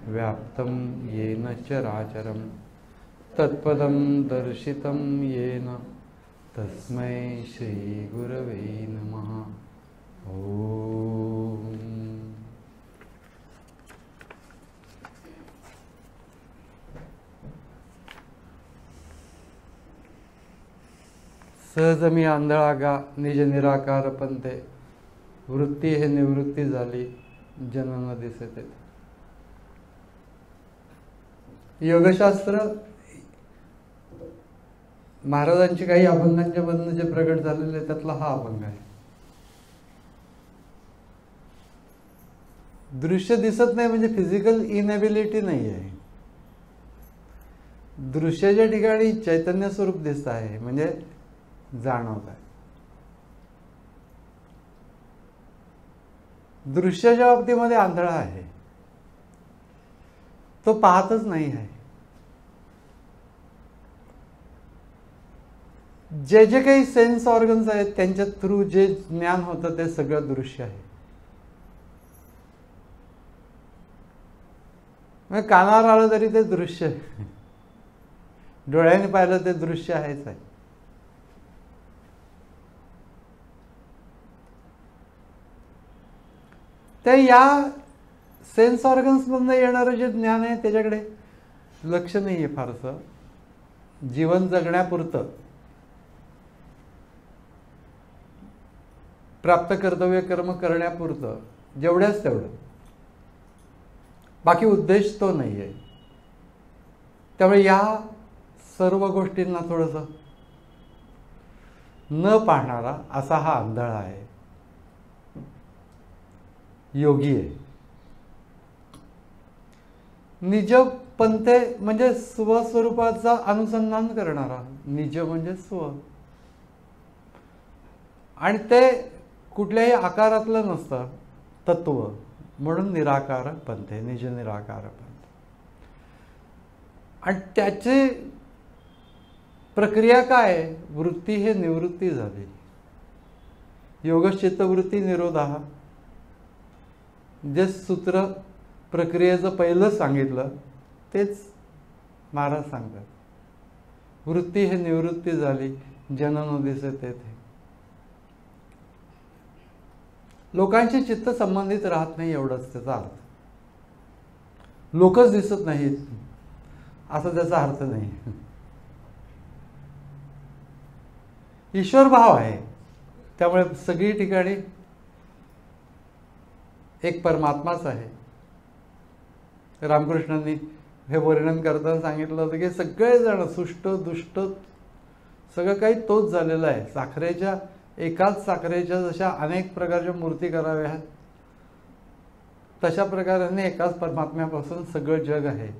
व्याप्तं येन चराचरं तत्पदं दर्शितं येन तस्मै श्रीगुरवे नमः। ओम। सहज मी आंधळा गा निज निराकार पंथे, वृत्ती हे निवृत्ती झाली जन न दिसते। योगशास्त्र महाराजांची काही अभंगांच्या मधून जे प्रगट झालेले त्यातला हा अभंग आहे। दृश्य दिसत नाही म्हणजे फिजिकल इनएबिलिटी नाही आहे, दृश्याच्या ठिकाणी चैतन्य स्वरूप दिसत आहे म्हणजे जाणवत आहे। दृश्याच्या बाबतीमध्ये आंधळा आहे, तो पाहतच नाही आहे। जे जे काही सेन्स ऑर्गन्स आहेत त्यांच्या थ्रू जे ज्ञान होतं ते सगळं दृश्य आहे। मग कानावर आलं तरी ते दृश्य आहे, डोळ्याने पाहिलं ते दृश्य आहेच आहे। ते या सेन्स ऑर्गन्स मधून येणारं जे ज्ञान आहे त्याच्याकडे लक्ष नाही आहे फारसं। जीवन जगण्यापुरतं, प्राप्त कर्तव्य कर्म करण्यापुरतं जेवढ्याच तेवढं, बाकी उद्देश तो नाही आहे। त्यामुळे या सर्व गोष्टींना थोडंसं न पाहणारा असा हा आंधळा आहे, योगी आहे। निज पंथे म्हणजे स्वस्वरूपाचा अनुसंधान करणारा, निज म्हणजे स्व, आणि ते कुठल्याही आकारातलं नसतं, तत्व, म्हणून निराकार पंथे, निज निराकार पंथ। आणि त्याची प्रक्रिया काय? वृत्ती हे निवृत्ती झाली। योगश्चित्तवृत्ती निरोधः जे सूत्र प्रक्रियेचं पहिलं सांगितलं तेच महाराज सांगतात। वृत्ती हे निवृत्ती झाली जन न दिसे तेथे। लोकांची चित्त संबंधित राहत नाही एवढंच त्याचा अर्थ। लोकच दिसत नाहीत असा त्याचा अर्थ नाही। ईश्वर भाव आहे त्यामुळे सगळी ठिकाणी एक परमात्माच आहे। रामकृष्णांनी हे वर्णन करताना सांगितलं होतं की सगळेजण सुष्ट दुष्ट सगळं काही तोच झालेला आहे। साखरेच्या एकाच साखरेच्या जशा अनेक प्रकारच्या मूर्ती कराव्या तशा प्रकाराने एकाच परमात्म्यापासून सगळं जग आहे।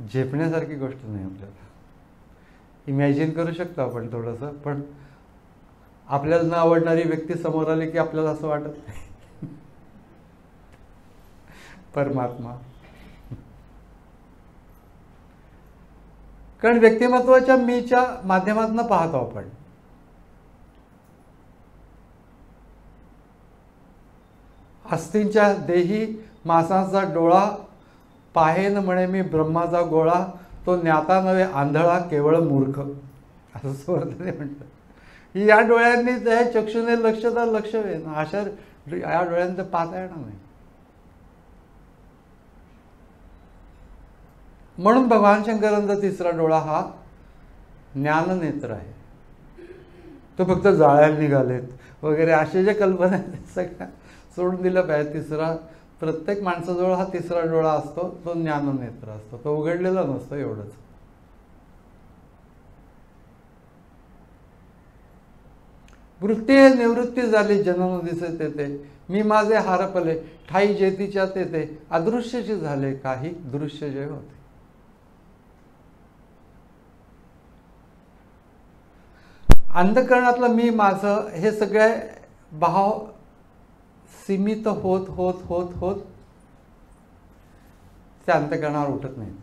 झेपण्यासारखी गोष्ट नाही। आपल्याला इमॅजिन करू शकतो आपण थोडंसं, पण आपल्याला न आवडणारी व्यक्ती समोर आली की आपल्याला असं वाटत नाही परमात्मा। कारण व्यक्तिमत्वाच्या मीच्या माध्यमातून पाहतो आपण। हस्तींच्या देही मासाचा डोळा, पाहेन म्हणे मी ब्रह्माचा गोळा, तो ज्ञाता नव्हे आंधळा केवळ मूर्ख, असं स्वर्धने म्हणतात। या डोळ्यांनी त्या चक्षुने लक्ष वेन, अशा या डोळ्यांचं पाहता येणार नाही। म्हणून भगवान शंकरांचा तिसरा डोळा हा ज्ञाननेत्र आहे। तो फक्त जाळ्याला निघालेत वगैरे असे जे कल्पना आहेत सगळ्या सोडून दिलं पाहिजे। तिसरा प्रत्येक माणसाजवळ हा तिसरा डोळा असतो, तो ज्ञाननेत्र असतो, तो उघडलेला नसतो एवढंच। वृत्ती हे निवृत्ती झाली जन न दिसे तेथे, मी माझे हारपले ठाई जेतीच्या तेथे, अदृश्यचे झाले काही दृश्य जे होते। अंधकरणातलं मी माझं हे सगळे भाव सीमित होत होत होत होत ते अंतःकरणावर उठत नाहीत।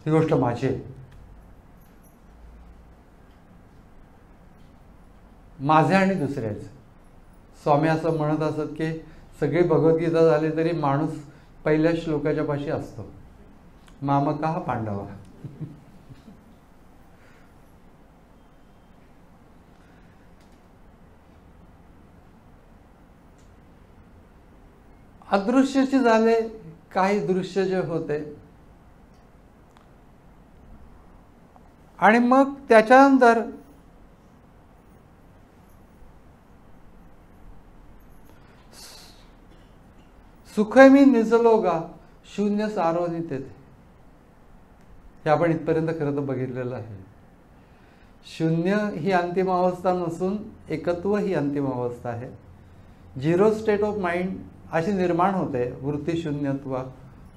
ही गोष्ट माझी आहे। माझे आणि दुसऱ्याचे. स्वामी असं म्हणत असत की सगळी भगवद्गीता झाली तरी माणूस पहिल्या श्लोकाच्या पाशी असतो, मामका पांडवा. अदृश्यचे झाले, काही दृश्य जे होते, आणि मग त्याच्यानंतर सुखमी निजलोगा शून्य सार्वनी तेथे. हे आपण इथपर्यंत खरं तर बघितलेलं आहे. शून्य ही अंतिम अवस्था नसून एकत्व ही अंतिम अवस्था आहे. झिरो स्टेट ऑफ माइंड अशी निर्माण होते. वृत्ती शून्यत्व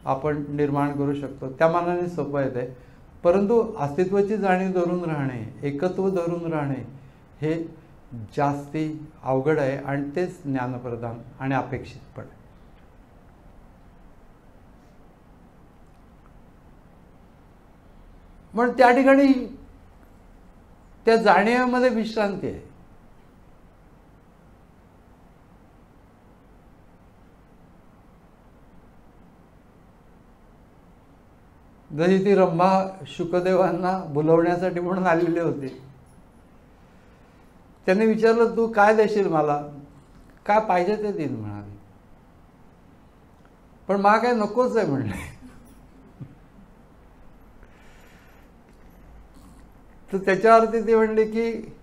आपण निर्माण करू शकतो, त्या मानाने सोपं येते. परंतु अस्तित्वाची जाणीव धरून राहणे, एकत्व धरून राहणे हे जास्ती अवघड आहे, आणि तेच ज्ञानप्रदान आणि अपेक्षित पण आहे. म्हणून त्या ठिकाणी त्या जाणीवेमध्ये विश्रांती आहे. जशी ती रंभा शुकदेवांना बोलवण्यासाठी म्हणून आलेली होती. त्यांनी विचारलं, तू काय देशील मला, काय पाहिजे ते देईन म्हणाली. पण मला काय नकोच आहे म्हणले. तर त्याच्यावरती ती म्हणली की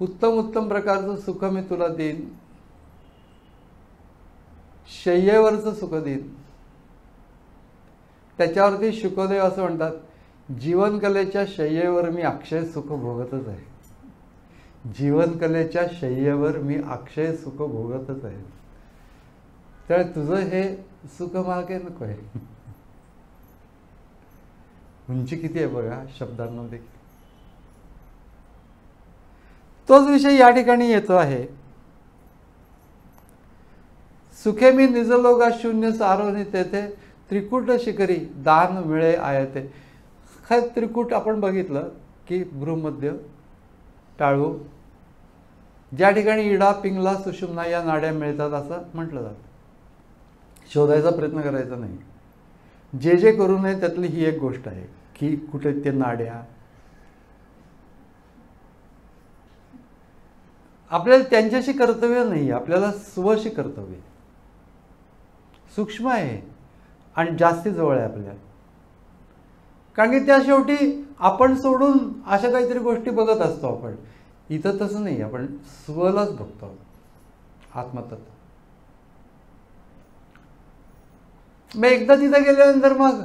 उत्तम उत्तम प्रकारचं सुख मी तुला देईन, शय्येवरचं सुख देईन. त्याच्यावरती शुकदेव असं म्हणतात, जीवनकलेच्या शय्येवर मी अक्षय सुख भोगतच आहे. जीवनकलेच्या शय्येवर मी अक्षय सुख भोगतच आहे. त्यामुळे तुझं हे सुख मला काही नको आहे. उंची किती आहे बघा शब्दांमध्ये. तोच विषय या ठिकाणी येतो आहे. सुखे मी निजलोगा शून्य सारोनी तेथे त्रिकूट शिखरी दान मिळे आयते. काय त्रिकूट आपण बघितलं की भ्रूमध्य, टाळू, ज्या ठिकाणी इडा, पिंगला, सुषुम्ना या नाड्या मिळतात असं म्हटलं जातं. शोधायचा प्रयत्न करायचा नाही. जे जे करू नये त्यातली ही एक गोष्ट आहे की कुठे ते नाड्या. आपल्याला त्यांच्याशी कर्तव्य नाही, आपल्याला स्वशी कर्तव्य. सूक्ष्म आहे आणि जास्ती जवळ आहे आपल्या. कारण की त्या शेवटी आपण सोडून अशा काहीतरी गोष्टी बघत असतो आपण. इथं तसं नाही, आपण स्वलाच बघतो, आत्मतत्व. मग एकदा तिथं गेल्यानंतर मग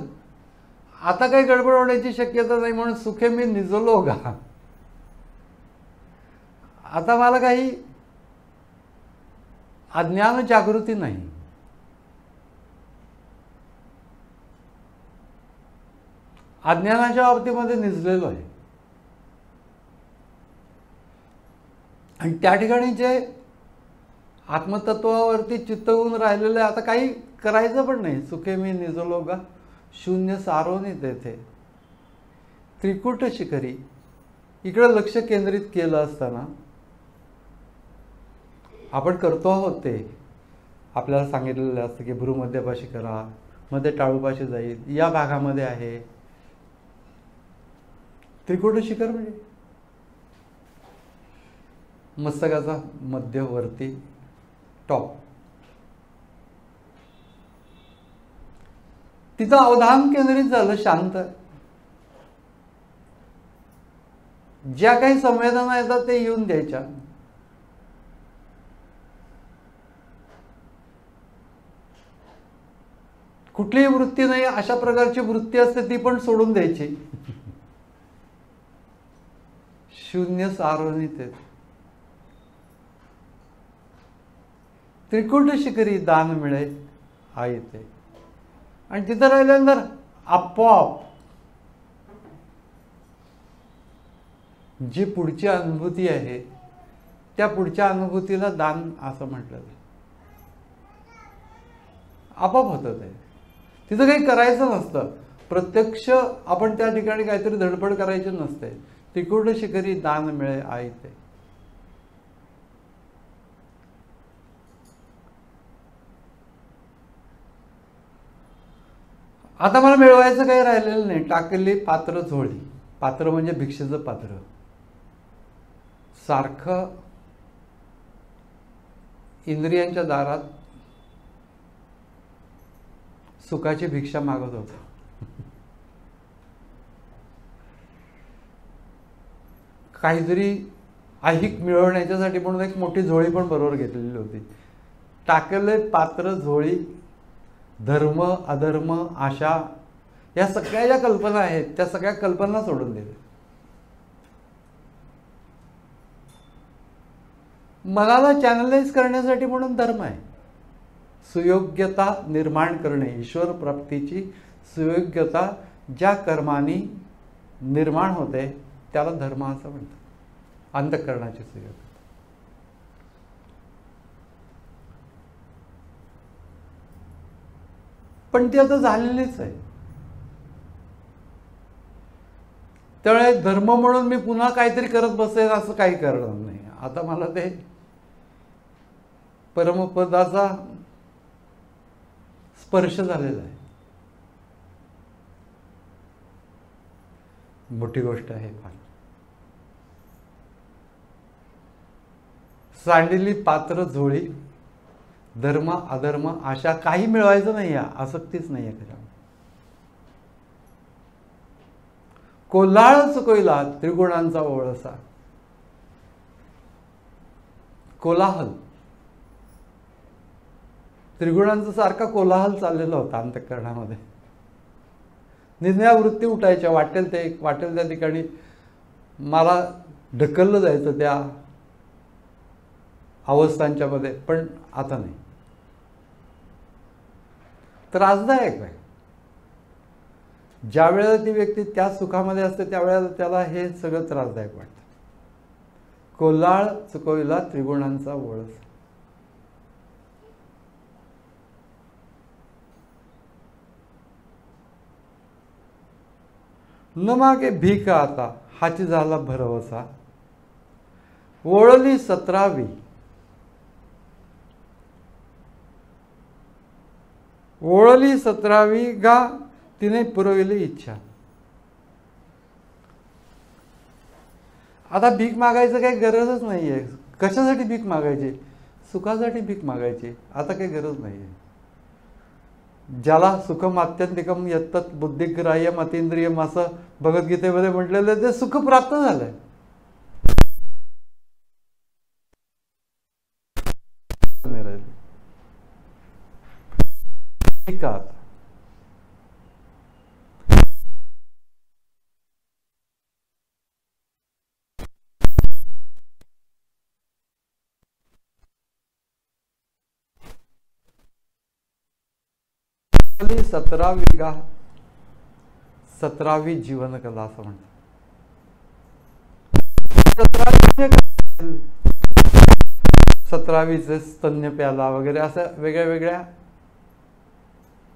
आता काही गडबड होण्याची शक्यता नाही, म्हणून सुखे मी निजलो गा. आता मला काही अज्ञान जागृती नाही. अज्ञानाच्या बाबतीमध्ये निजलेलो आहे. आणि त्या ठिकाणी जे आत्मतत्वावरती चित्त होऊन राहिलेलं आहे, आता काही करायचं पण नाही. सुखे मी निजलो गा शून्य सारोनी तेथे त्रिकूट शिखरी. इकडे लक्ष केंद्रित केलं असताना आपण करतो आहोत ते आपल्याला सांगितलेलं असतं की भ्रूमध्यपाशी करा, मध्ये टाळूपाशी जाईल, या भागामध्ये आहे त्रिकूट शिखर. म्हणजे मस्तकाचा मध्यवर्ती टॉप. तिथं अवधान केंद्रित झालं, शांत. ज्या काही संवेदना येतात ते येऊन द्यायच्या. कुठलीही वृत्ती नाही, अशा प्रकारची वृत्ती असते ती पण सोडून द्यायची. शून्य सारोनी तेथे त्रिकूट शिखरी दान मिळे आयते. आणि तिथं राहिल्यानंतर आपोआप जी पुढची अनुभूती आहे त्या पुढच्या अनुभूतीला दान असं म्हटलं. आपोआप होतं ते. तिथं काही करायचं नसतं. प्रत्यक्ष आपण त्या ठिकाणी काहीतरी धडपड करायची नसते. त्रिकूट शिखरी दान मिळे आयते. आता मला मिळवायचं काही राहिलेलं नाही. टाकली पात्र झोळी. पात्र म्हणजे भिक्षेचं पात्र. सारखं इंद्रियांच्या दारात सुखाची भिक्षा मागत होतो. काहीतरी ऐहिक मिळवण्याच्यासाठी म्हणून एक मोठी झोळी पण बरोबर घेतलेली होती. टाकले पात्र झोळी, धर्म अधर्म आशा, या सगळ्या ज्या कल्पना आहेत त्या सगळ्या कल्पना सोडून दिल्या. मनाला चॅनलाइज करण्यासाठी म्हणून धर्म आहे. सुयोग्यता निर्माण करणे, ईश्वर प्राप्तीची सुयोग्यता ज्या कर्मानी निर्माण होते त्याला धर्म असं म्हणतात. अंतःकरणाची सुयोग्यता. पण ती आता झालेलीच आहे. त्यामुळे धर्म म्हणून मी पुन्हा काहीतरी करत बसेल असं काही करणार नाही. आता मला ते परमपदाचा स्पर्श झालेला आहे. मोठी गोष्ट आहे फार. सांडली पात्र झोळी, धर्म अधर्म आशा, काही मिळवायचं नाही आहे, आसक्तीच नाही आहे त्याच्यामध्ये. कोल्हाळ चुकविला त्रिगुणांचा ओळसा. कोलाहल, त्रिगुणांचा सारखा कोलाहल चाललेला होता अंतःकरणामध्ये. निर्णया वृत्ती उठायच्या, वाटेल त्या ठिकाणी मला ढकललं जायचं त्या अवस्थांच्या मध्ये. पण आता नाही. त्रासदायक आहे. ज्या वेळेला ती व्यक्ती त्या सुखामध्ये असते त्यावेळेला त्याला हे सगळं त्रासदायक वाटतं. कोल्हाळ चुकविला त्रिगुणांचा ओळस. न मागे भीक आता हाची झाला भरवसा. ओळली 17वी, ओळली 17वी गा तिने पुरविली इच्छा. आता भीक मागायचं काही गरजच नाहीये. कशासाठी भीक मागायची? सुखासाठी भीक मागायची. आता काही गरज नाहीये. ज्याला सुखम आत्यंतिकम यत्तत बुद्धिग्राह्यम अतींद्रियम असं भगवद्गीतेमध्ये म्हटलेलं ते सुख प्राप्त झालंय. ओळली 17वी गा 17वी जीवन कला असं म्हणतात. 17वीचे स्तन्य प्याला वगैरे असं वेगळ्या वेगळ्या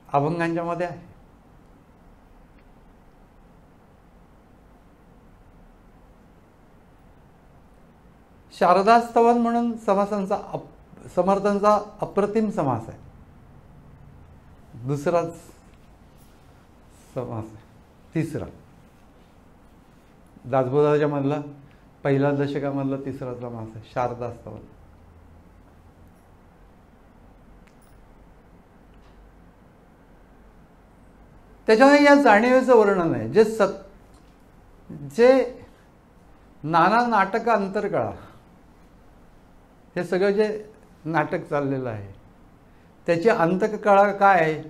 अभंगांच्या मध्ये आहे. शारदास्तवन म्हणून समासांचा समर्थांचा अप्रतिम समास आहे. दुसराच समास आहे. तिसरा दासबोधाच्या मधला पहिल्या दशकामधला तिसरा समास आहे शारदास्तवन. त्याच्यामध्ये या जाणीवेचं वर्णन आहे. जे नाना नाटक अंतरकळा, हे सगळं जे नाटक चाललेलं आहे त्याची अंतकळा काय आहे?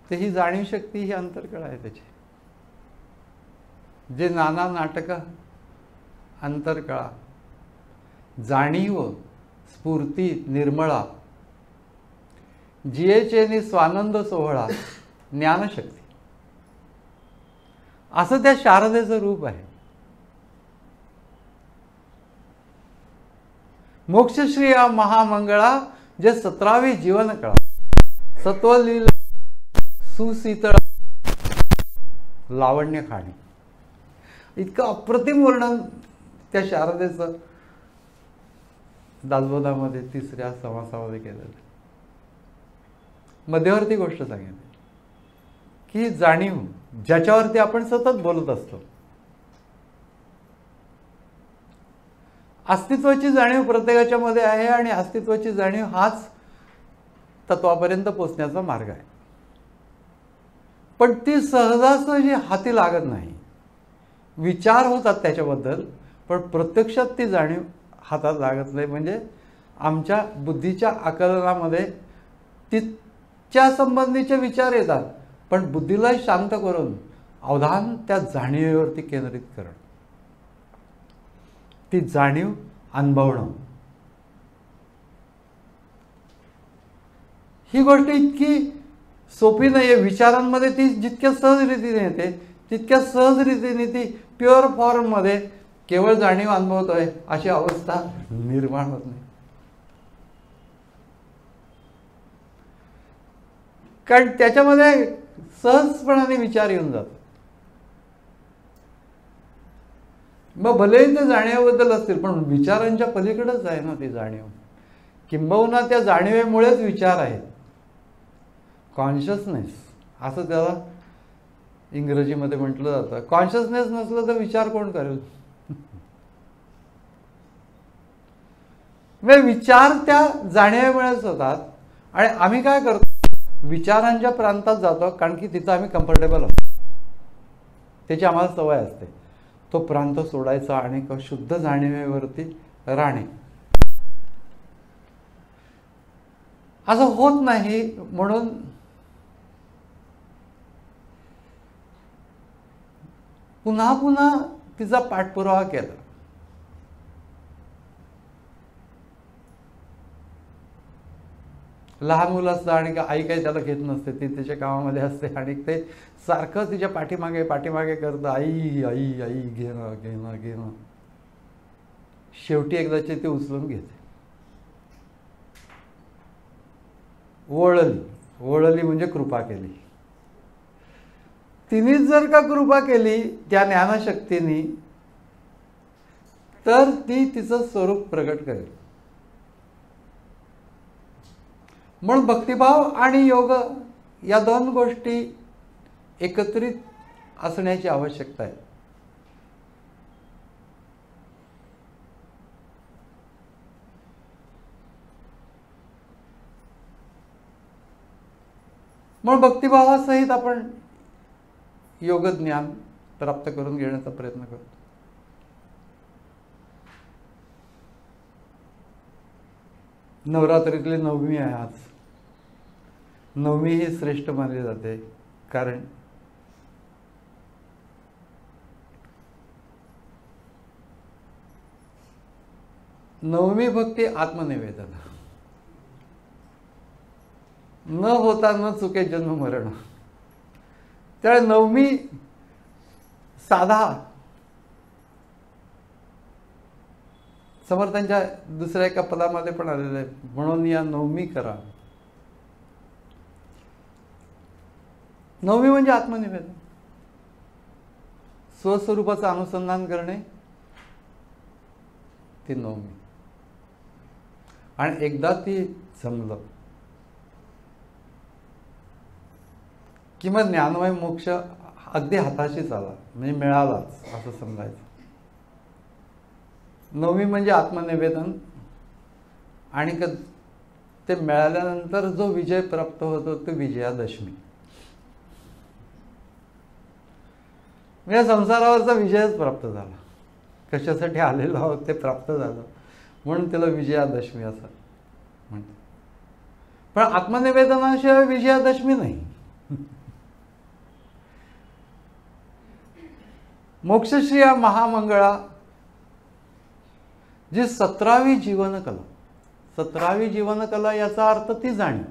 ते ही जाणीव शक्ती ही अंतरकळा आहे त्याची. जे नाना नाटक अंतरकळा, जाणीव स्फूर्ती निर्मळा, जियेचे स्वानंद सोहळा, ज्ञानशक्ती, असं त्या शारदेचं रूप आहे. मोक्षश्री महामंगळा जे 17वी जीवन कळा, सत्वलील सुशीतळ लावण्य खाणी, इतकं अप्रतिम वर्णन त्या शारदेचं दासबोधामध्ये तिसऱ्या समासामध्ये केलेलं. मध्यवर्ती गोष्ट सांगितली. की जाणीव ज्याच्यावरती आपण सतत बोलत असतो. अस्तित्वाची जाणीव प्रत्येकाच्या मध्ये आहे आणि अस्तित्वाची जाणीव हाच तत्वापर्यंत पोचण्याचा मार्ग आहे. पण ती सहजासहजी हाती लागत नाही. विचार होतात त्याच्याबद्दल, पण प्रत्यक्षात ती जाणीव हातात लागत नाही. म्हणजे आमच्या बुद्धीच्या आकलनामध्ये तिच्या संबंधीचे विचार येतात, पण बुद्धीला शांत करून अवधान त्या जाणीवेवरती केंद्रित करणं, ती जाणीव अनुभवणं, ही गोष्ट इतकी सोपी नाहीये. विचारांमध्ये ती जितक्या सहज रीतीने येते तितक्या सहज रीतीने ती प्युअर फॉर्ममध्ये केवळ जाणीव अनुभवतोय अशी अवस्था निर्माण होत नाही. कारण त्याच्यामध्ये सहजपणाने विचार येऊन जातो. मग भलेही ते जाणीवेबद्दल असतील, पण विचारांच्या पलीकडेच आहे ना ती जाणीव. किंबहुना त्या जाणीवेमुळेच विचार आहेत. कॉन्शियसनेस असं त्याला इंग्रजीमध्ये म्हटलं जातं. कॉन्शियसनेस नसलं तर विचार कोण करेल? म्हणजे विचार त्या जाणीवेमुळेच होतात. आणि आम्ही काय करतो, विचारांच्या प्रांतात जातो, कारण की तिथं आम्ही कम्फर्टेबल असतो, त्याची आम्हाला सवय असते. तो प्रांत सोडायचा आणि शुद्ध जाणीवेवरती राहणे असं होत नाही. म्हणून पुन्हा पुन्हा तिचा पाठपुरावा केला. लहान मुलं असतं आणि आई काही त्याला घेत नसते, ती तिच्या कामामध्ये असते आणि ते सारखं तिच्या पाठीमागे पाठीमागे करतं, आई आई आई घेणं घेणं घेणं. शेवटी एकदाची ती उचलून घेते. वळली वळली म्हणजे कृपा केली. तिनेच जर का कृपा केली त्या ज्ञानशक्तीने, तर ती तिचं स्वरूप प्रगट करेल. म्हणून भक्तिभाव आणि योग या दोन गोष्टी एकत्रित असण्याची आवश्यकता आहे. म्हणून भक्तिभावासहित आपण योग ज्ञान प्राप्त करून घेण्याचा प्रयत्न करतो. नवरात्रीतली नवमी आहे आज. नवमी ही श्रेष्ठ मानली जाते, कारण नवमी भक्ती आत्मनिवेदन, न होता न चुके जन्म मरण. त्यामुळे नवमी साधा, समर्थांच्या दुसऱ्या एका पदामध्ये पण आलेलं आहे, म्हणून या नवमी करा. नवमी म्हणजे आत्मनिवेदन, स्वस्वरूपाचं अनुसंधान करणे, ती नवमी. आणि एकदा ती जमलं कि मग ज्ञानमय मोक्ष अगदी हाताशीच आला, म्हणजे मिळालाच असं समजायचं. नवमी म्हणजे आत्मनिवेदन, आणि ते मिळाल्यानंतर जो विजय प्राप्त होतो तो विजयादशमी. म्हणजे संसारावरचा विजयच प्राप्त झाला. कशासाठी आलेलो आहोत ते प्राप्त झालं, म्हणून त्याला विजयादशमी असं म्हणतात. पण आत्मनिवेदनाशिवाय विजयादशमी नाही. मोक्षश्रिया महामंगळा जी 17वी जीवनकला, 17वी जीवनकला याचा अर्थ ती जाणीव,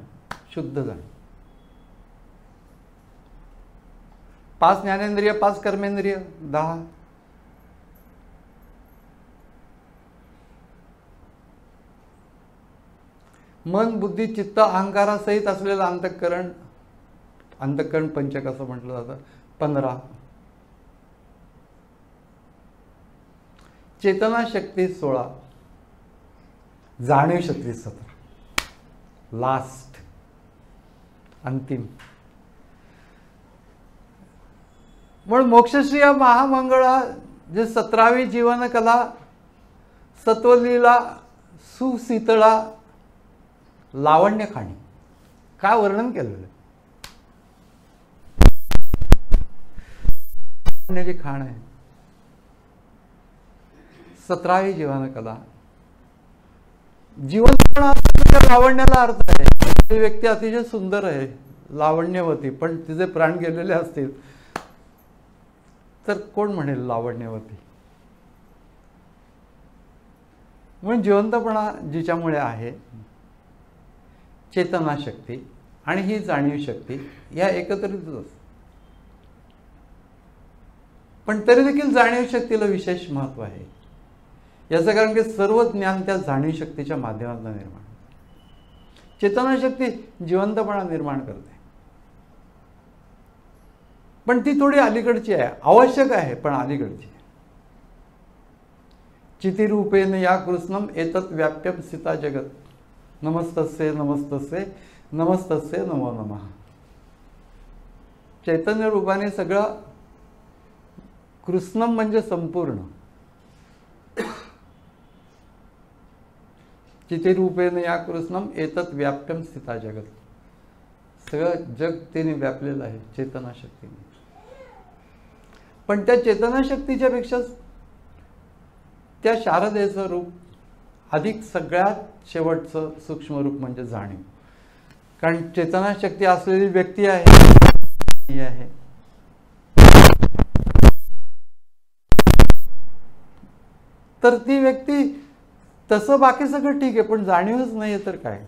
शुद्ध जाणीव. 5 ज्ञानेंद्रिय, 5 कर्मेंद्रिय, 10. मन, बुद्धी, चित्त, अहंकारासहित असलेलं अंतःकरण, अंतःकरण पंचक असं म्हटलं जातं, 15. चेतना शक्ती 16, जाणीव शक्ती 17, लास्ट, अंतिम. म्हणून मोक्षश्रिया महामंगळा जे 17वी जीवनकला सत्वलीला सुशीतळा लावण्य खाणी काय वर्णन केलेलं लावण्याची खाण आहे. 17वी जीवनकला जीवन लावण्याला अर्थ आहे. ती व्यक्ती अतिशय सुंदर आहे, लावण्यवती, पण तिचे प्राण गेलेले असतील तर कोण म्हणेल लावण्यवती. म्हणून जिवंतपणा जिच्यामुळे आहे, चेतनाशक्ती आणि ही जाणीव शक्ती या एकत्रितच असतात. पण तरी देखील जाणीव शक्तीला विशेष महत्व आहे. याचं कारण की सर्व ज्ञान त्या जाणीव शक्तीच्या माध्यमातून निर्माण होते. चेतनाशक्ती जिवंतपणा निर्माण करते, पण ती थोडी अलीकडची आहे. आवश्यक आहे पण अलीकडची आहे. चितिरूपेन या कृष्णम एतत् व्याप्यम सीता जगत नमस्तस्ये नमस्तस्ये नमस्तस्ये नमो नमः. चैतन्य रूपाने सगळं कृष्णम म्हणजे संपूर्ण. चितिरूपेन या कृष्णम एतत् व्याप्यम स्थिता जगत. सगळं जग तिने व्यापलेलं आहे चेतनाशक्तीने. पण त्या चेतनाशक्तीच्या पेक्षा त्या शारदेचं रूप अधिक सगळ्यात शेवटचं सूक्ष्म रूप म्हणजे जाणीव. कारण चेतनाशक्ती असलेली व्यक्ती आहे तर ती व्यक्ती तसं बाकी सगळं ठीक आहे, पण जाणीवच नाही तर काय.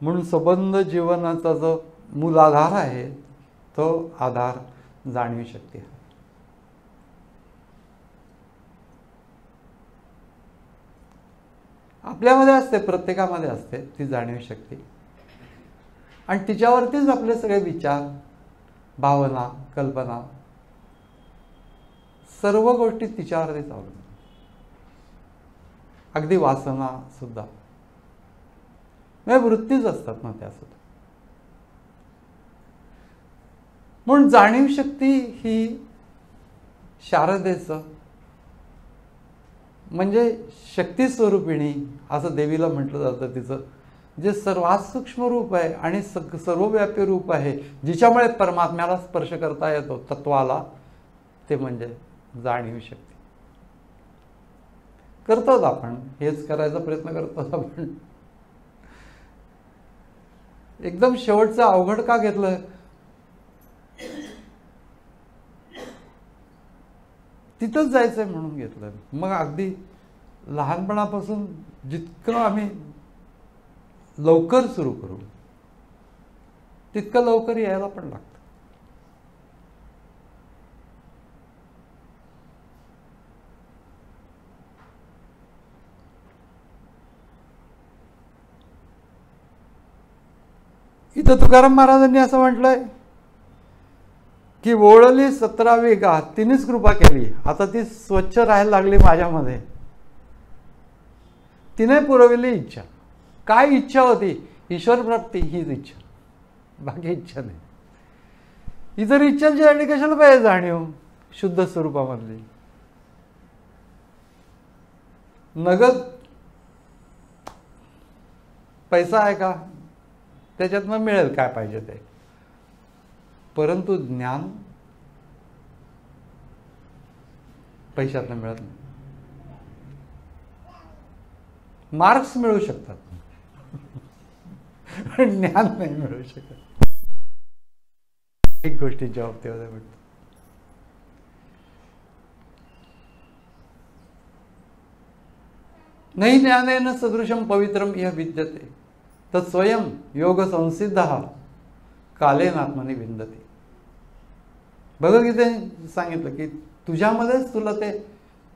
म्हणून संबंध जीवनाचा जो मूलाधार आहे तो आधार जाणीव शक्ती आहे. आपल्यामध्ये असते, प्रत्येकामध्ये असते ती जाणीव शक्ती, आणि तिच्यावरतीच आपले सगळे विचार, भावना, कल्पना, सर्व गोष्टी तिच्यावरतीच अवलंबून. अगदी वासना सुद्धा म्हणजे वृत्तीच असतात ना त्या सुद्धा. म्हणून जाणीव शक्ती ही शारदेचं म्हणजे शक्ती स्वरूपिणी असं देवीला म्हटलं जातं. तिचं जे सर्वात सूक्ष्म रूप आहे आणि सर्वव्यापी रूप आहे, जिच्यामुळे परमात्म्याला स्पर्श करता येतो तत्वाला, ते म्हणजे जाणीव शक्ती. करतोच आपण, हेच करायचा प्रयत्न करतो आपण. एकदम शेवटचं अवघड का घेतलं? तिथंच जायचंय म्हणून घेतलं. मग अगदी लहानपणापासून जितकं आम्ही लवकर सुरू करू तितकं लवकर यायला पण लागतं. इथं तुकाराम महाराजांनी असं म्हटलंय की ओळली 17वी गाठ, तिनेच कृपा केली, आता ती स्वच्छ राहायला लागली माझ्यामध्ये. तिने पुरवली इच्छा. काय इच्छा होती? ईश्वर प्राप्ती हीच इच्छा, बाकी इच्छा नाही. ही जर इच्छांची आणि कशाला पाहिजे जाणीव शुद्ध स्वरूपामधली. नगद पैसा आहे का? त्याच्यातनं मिळेल काय पाहिजे ते, परंतु ज्ञान पैशातनं मिळत नाही. मार्क्स मिळू शकतात ज्ञान नाही मिळू शकत. एक गोष्टीच्या बाबतीमध्ये म्हणतो, नाही ज्ञानेन सदृशम पवित्रम इह विद्यते तत् स्वयं योग संसिद्धः कालेन आत्मनि विंदते. भगवद्गीतेने सांगितलं की तुझ्यामध्येच तुला ते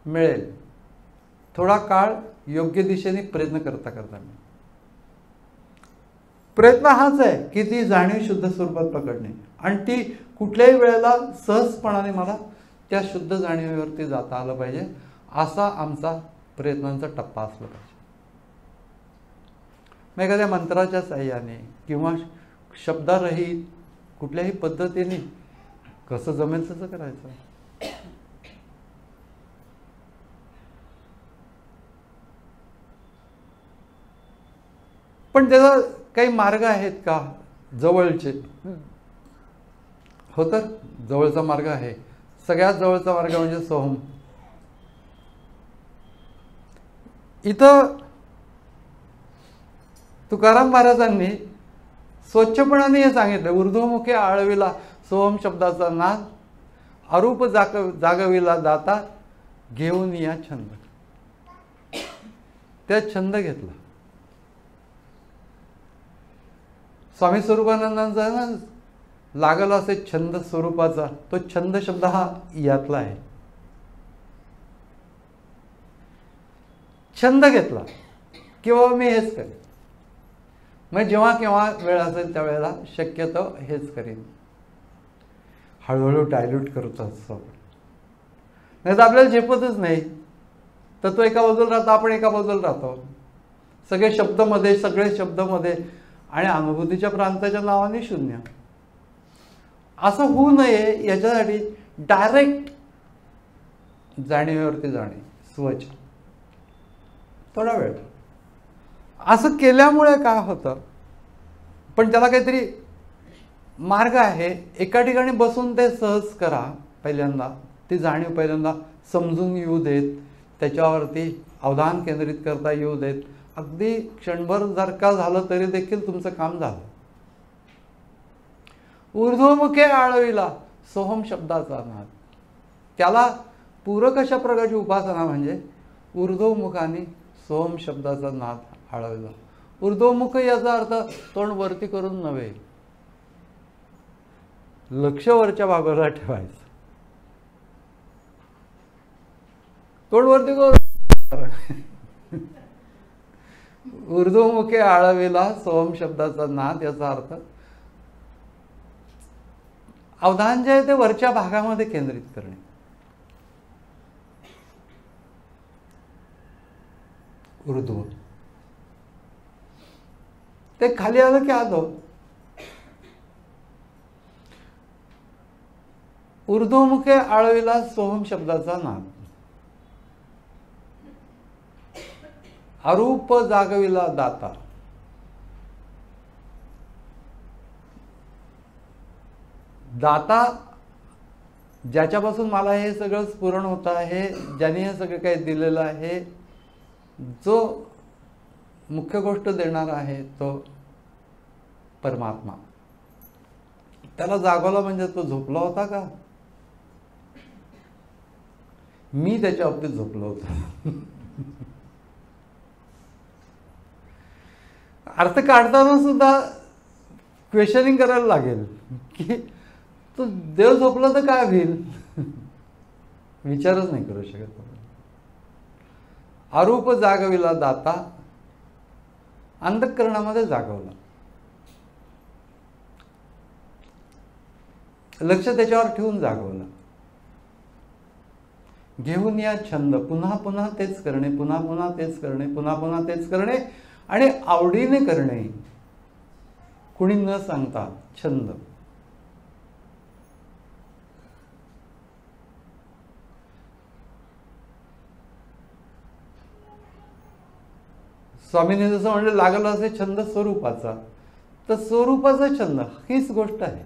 मिळेल, थोडा काळ योग्य दिशेने प्रयत्न करता करता मिळेल. प्रयत्न हाच आहे की ती जाणीव शुद्ध स्वरूपात पकडणे, आणि ती कुठल्याही वेळेला सहजपणाने मला त्या शुद्ध जाणीवेवरती जाता आलं पाहिजे, असा आमचा प्रयत्नांचा टप्पा असला पाहिजे. मग एखाद्या मंत्राच्या साह्याने किंवा शब्दारहित कुठल्याही पद्धतीने कसं जमेल तसं करायचं. पण त्याचा काही मार्ग आहेत का जवळचे? हो, तर जवळचा मार्ग आहे. सगळ्यात जवळचा मार्ग म्हणजे सोहम. इथं तुकाराम महाराजांनी स्वच्छपणाने हे सांगितलं, ऊर्ध्वमुखे आळविला सोहम शब्दाचा नाद, अरूप जागविला दाता, घेऊन या छंद. त्या छंद घेतला. स्वामी स्वरूपानंदांचा ना लागला असे छंद स्वरूपाचा, तो छंद शब्द हा यातला आहे. छंद घेतला किंवा मी हेच करेन, मग जेव्हा केव्हा वेळ असेल त्यावेळेला शक्यतो हेच करेन. हळूहळू डायल्यूट करत असतो. नाही तर आपल्याला झेपतच नाही. तर तो एका बाजूला राहतो, आपण एका बाजूला राहतो. सगळे शब्दमध्ये आणि अनुभूतीच्या प्रांताच्या नावाने शून्य. असं होऊ नये याच्यासाठी डायरेक्ट जाणीवेवरती जाणे, स्वच थोडा वेळ. असं केल्यामुळे काय होतं, पण त्याला काहीतरी मार्ग आहे. एका ठिकाणी बसून ते सहज करा. पहिल्यांदा ती जाणीव पहिल्यांदा समजून येऊ देत, त्याच्यावरती अवधान केंद्रित करता येऊ देत. अगदी क्षणभर जर का झालं तरी देखील तुमचं काम झालं. ऊर्ध्वमुखे आळविला सोहम शब्दाचा नाद, त्याला पूरक अशा प्रकारची उपासना म्हणजे ऊर्ध्वमुखाने सोहम शब्दाचा नाद आळविला. ऊर्ध्वमुख याचा अर्थ तोंड वरती करून नव्हे, लक्ष वरच्या बाजूला ठेवायचं. तोंड वरती करून ऊर्ध्वमुखे आळविला सोहम शब्दाचा नाद, याचा अर्थ अवधान जे आहे ते वरच्या भागामध्ये केंद्रित करणे. ऊर्ध्व ते खाली आलं की आलं. ऊर्ध्वमुखे आळविला सोहम शब्दाचा नाद, अरूप जागविला दाता. दाता ज्याच्यापासून मला हे सगळं स्फुरण होत आहे, ज्याने हे सगळं काही दिलेलं आहे, जो मुख्य गोष्ट देणार आहे तो परमात्मा. त्याला जागवला म्हणजे तो झोपला होता का? मी त्याच्या बाबतीत झोपलो होतो. अर्थ काढताना सुद्धा क्वेश्चनिंग करायला लागेल की तो देव झोपला तर काय होईल. विचारच नाही करू शकत. अरूप जागविला दाता, अंतःकरणामध्ये जागवला. लक्ष त्याच्यावर ठेवून जागवला. घेऊन या छंद, पुन्हा पुन्हा तेच करणे, पुन्हा पुन्हा तेच करणे, पुन्हा पुन्हा तेच करणे आणि आवडीने करणे, कुणी न सांगता छंद. स्वामींनी जसं म्हणलं लागलं असे छंद स्वरूपाचा, तर स्वरूपाचा छंद हीच गोष्ट आहे.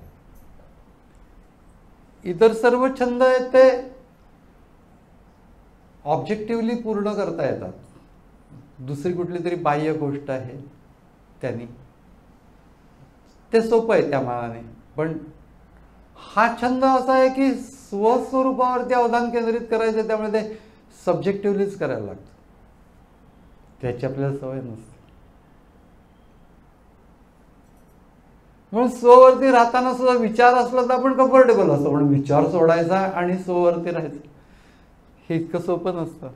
इतर सर्व छंद आहेत ते ऑब्जेक्टिव्हली पूर्ण करता येतात. दुसरी कुठली तरी बाह्य गोष्ट आहे त्यांनी, ते सोपं आहे त्या मानाने. पण हा छंद असा आहे की स्वस्वरूपावरती अवधान केंद्रित करायचं, त्यामुळे ते सब्जेक्टिव्हलीच करायला लागतं. त्याची आपल्याला सवय नसते. म्हणून स्ववरती राहताना सुद्धा विचार असला तर आपण कम्फर्टेबल असतो, पण विचार सोडायचा आणि स्ववरती राहायचं हे इतकं सोपं नसतं.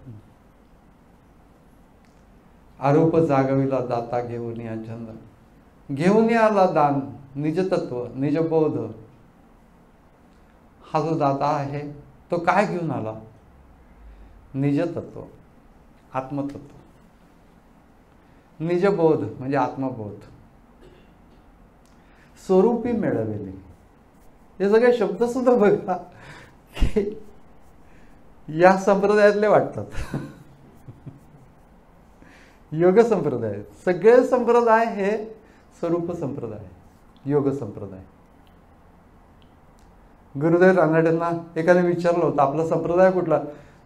आरोप जागविला दाता, घेऊन या छंद. घेऊन याला दान, निजतत्व, निजबोध. हा जो दाता आहे तो काय घेऊन आला? निजतत्व, आत्मतत्व. निजबोध म्हणजे आत्मबोध. स्वरूपी मिळवले. हे सगळे शब्द सुद्धा बघा की या संप्रदायातले वाटतात. योग संप्रदाय, सगळे संप्रदाय हे स्वरूप संप्रदाय, योग संप्रदाय. गुरुदेव रानडेंना एकाने विचारलं होतं आपला संप्रदाय कुठला,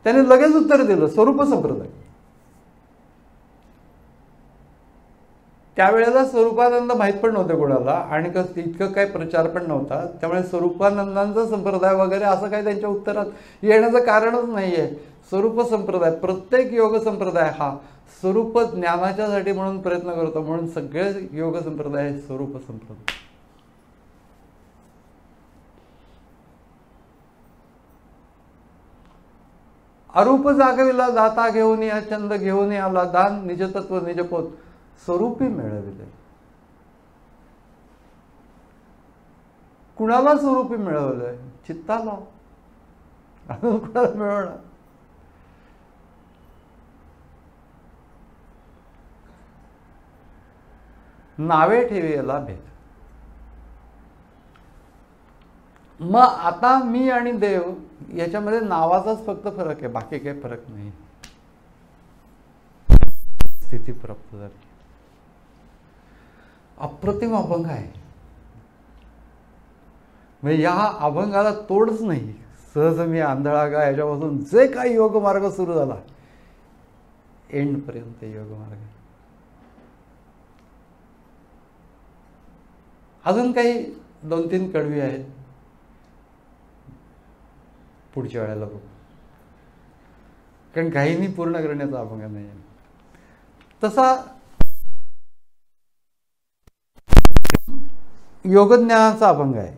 त्याने लगेच उत्तर दिलं स्वरूप संप्रदाय. त्यावेळेला स्वरूपानंद माहीत पण नव्हते कोणाला आणि इतकं काही प्रचार पण नव्हता. त्यामुळे स्वरूपानंदांचा संप्रदाय वगैरे असं काही त्यांच्या उत्तरात येण्याचं कारणच नाहीये. स्वरूप संप्रदाय, प्रत्येक योग संप्रदाय हा स्वरूप ज्ञानाच्यासाठी म्हणून प्रयत्न करतो, म्हणून सगळे योग संप्रदाय हे स्वरूप संप्रदाय. अरूप जागविला दाता घेऊन या चंद घेऊन आला दान निजतत्व निजपोत स्वरूपी मिळविले. कुणाला स्वरूपी मिळवलंय? चित्ताला. अजून कुणाला मिळवणार? नावे ठेवी याला भेद. मग आता मी आणि देव याच्यामध्ये नावाचाच फक्त फरक आहे, बाकी काही फरक नाही. स्थिती प्राप्त झाली. अप्रतिम अभंग आहे. म्हणजे या अभंगाला तोडच नाही. सहज मी आंधळा गा याच्यापासून जे काही योग मार्ग सुरू झाला एंड पर्यंत योग मार्ग. अजून काही 2-3 कडवी आहेत, पुढच्या वेळेला बघू, कारण काहींनी पूर्ण करण्याचा अभंग नाही. तसा योगज्ञानाचा अभंग आहे.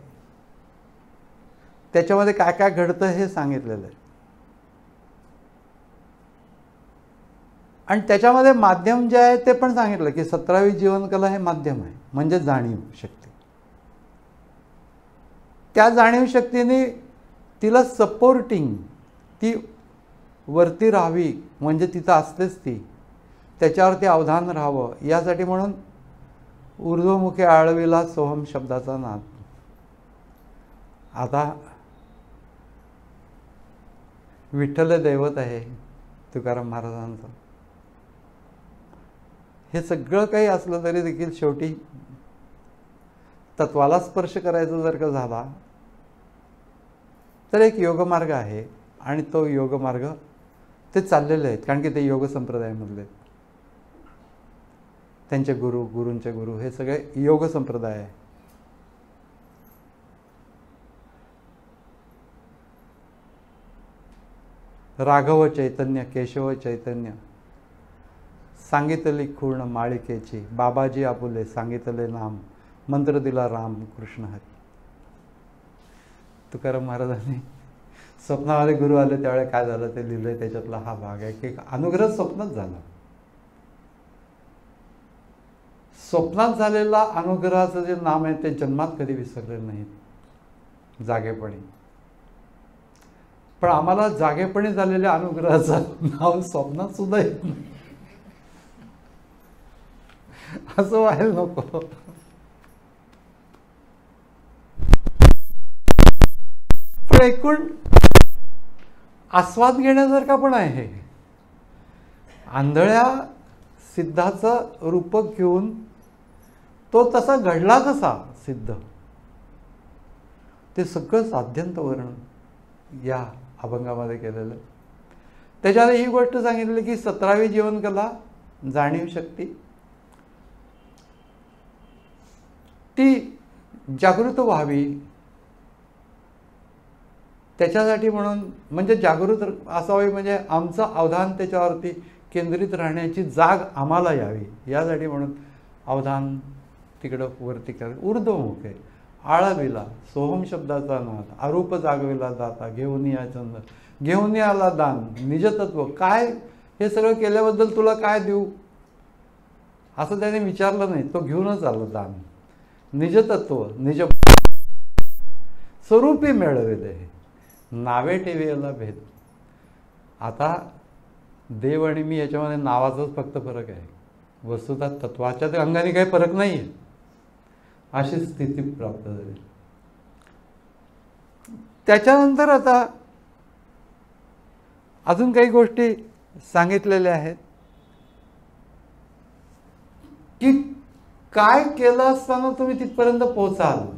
त्याच्यामध्ये काय काय घडतं हे सांगितलेलं आहे. आणि त्याच्यामध्ये माध्यम जे आहे ते पण सांगितलं की 17वी जीवनकला हे माध्यम आहे, म्हणजे जाणीव शक्ती. त्या जाणीव शक्तीने तिला सपोर्टिंग, ती वरती राहावी, म्हणजे तिथं असतेच ती, त्याच्यावरती अवधान राहावं यासाठी म्हणून ऊर्ध्वमुखे आळविला सोहम शब्दाचा नाद. आता विठ्ठल दैवत आहे तुकाराम महाराजांचं. हे सगळं काही असलं तरी देखील शेवटी तत्वाला स्पर्श करायचा जर का झाला तर एक योगमार्ग आहे. आणि तो योगमार्ग ते चाललेले आहेत, कारण की ते योग संप्रदायामधले आहेत. त्यांचे गुरु, गुरूंचे गुरु हे सगळे योग संप्रदाय आहे. राघव चैतन्य, केशव चैतन्य सांगितली खूर्ण माळिकेची, बाबाजी आपुले सांगितले नाम, मंत्र दिला राम कृष्ण हरी. तुकाराम महाराजांनी स्वप्नामध्ये गुरु आले त्यावेळेला काय झालं ते लिहिलंय. त्याच्यातला हा भाग आहे की अनुग्रह स्वप्नच झाला. स्वप्नात झालेला अनुग्रहाचं जे नाम आहे ते जन्मात कधी विसरले नाहीत जागेपणी. पण आम्हाला जागेपणी झालेल्या अनुग्रहाचं नाव स्वप्नात सुद्धा येत नाही. असं व्हायला नको. पण एकूण आस्वाद घेण्यासारखा पण आहे. आंधळ्या सिद्धाचं रूपक घेऊन तो तसा घडला कसा सिद्ध, ते सगळं साध्यंत वर्णन या अभंगामध्ये केलेलं. त्याच्यात ही गोष्ट सांगितली की 17वी जीवनकला जाणीव शक्ती ती जागृत व्हावी, त्याच्यासाठी म्हणून म्हणजे जागृत असावी, म्हणजे आमचं अवधान त्याच्यावरती केंद्रित राहण्याची जाग आम्हाला यावी यासाठी म्हणून अवधान तिकडं वरती कर. ऊर्ध्वमुख आहे आळविला सोहम शब्दाचा नाद, अरूप जागविला दाता घेऊन या चंद घेऊन आला दान निजतत्व. काय हे सगळं केल्याबद्दल तुला काय देऊ असं त्याने विचारलं नाही, तो घेऊनच आलं दान. निजतत्व निज स्वरूपी मिळविले, नावे ठेवी याला भेद. आता देव आणि मी याच्यामध्ये नावाचाच फक्त फरक आहे, वस्तुतः तत्वाच्या अंगाने काही फरक नाही आहे. अशी स्थिती प्राप्त झाली. त्याच्यानंतर आता अजून काही गोष्टी सांगितलेल्या आहेत की काय केलं असताना तुम्ही तिथपर्यंत पोहोचाल.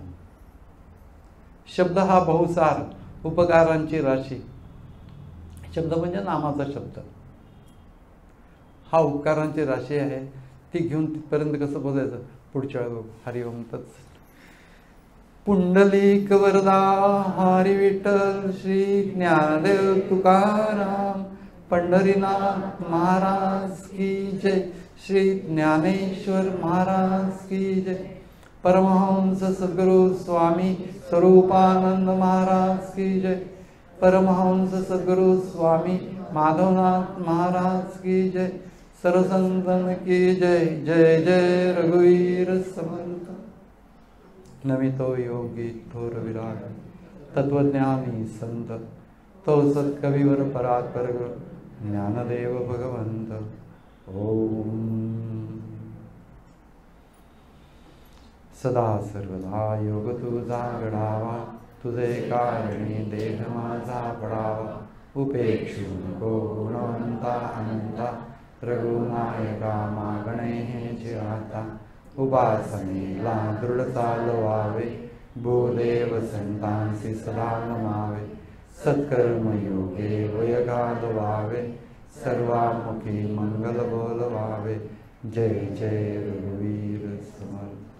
शब्द हा बहुसार, उपकारांची राशी. शब्द म्हणजे नामाचा शब्द, हा उपकारांची राशी आहे. ती घेऊन तिथपर्यंत कसं पोचायचं पुढच्या वेळी. हरिओम तत्सत. पुंडलिक वरदा हरी विठ्ठल श्री ज्ञानदेव तुकाराम पंढरीनाथ महाराज की जय. श्री ज्ञानेश्वर महाराज की जय. परमहंस सद्गुरु स्वामी स्वरूपानंद महाराज की जय. परमहंस सद्गुरु स्वामी माधवनाथ महाराज की जय. सरसंतन की जय. जय जय रघुवीर समर्थ. नमितो योगी थोर विराग तत्वज्ञानी संत तो सत्कविवर परात्पर ज्ञानदेव भगवंत. ओम. सदा सर्वदा योग तुझा घडावा, तुझे कारणी देह माझा पडावा. उपेक्षू नको गुणवंता अनंता, रघुनायका मागणे हे जे आता. उपासनेला दृढ चालवावे, भूदेव संतांसी सदा नमावे. सत्कर्मयोगे वय घालवावे, सर्वामुखी मंगल बोलवावे. जय जय रघुवीर समर्थ.